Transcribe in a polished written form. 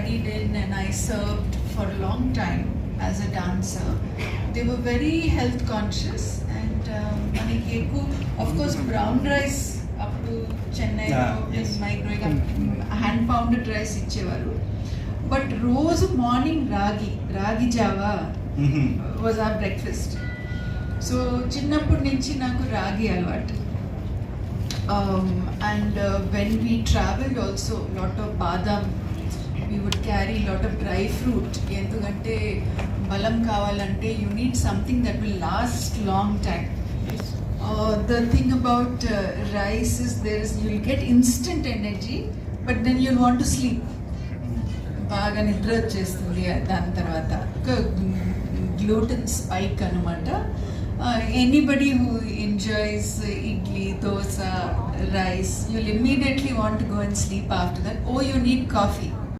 studied in and I served for a long time as a dancer. They were very health conscious and maniki ekku of course brown rice appudu Chennai in my growing up hand pounded rice ichevaru, but rose morning ragi java was our breakfast. So చిన్నప్పటి నుంచి నాకు రాగి అలవాటు. And when we traveled also, lot of badam, we would carry lot of dry fruit. ఎందుకంటే బలం కావాలంటే you need something that will last long time. The thing about rice is you'll get instant energy, but then you'll want to sleep. బాగా నిద్ర వచ్చేస్తుంది దాని తర్వాత. Gluten spike అనమాట. Anybody who enjoys idli, dosa, rice, you'll immediately want to go and sleep after that. Oh, you need coffee.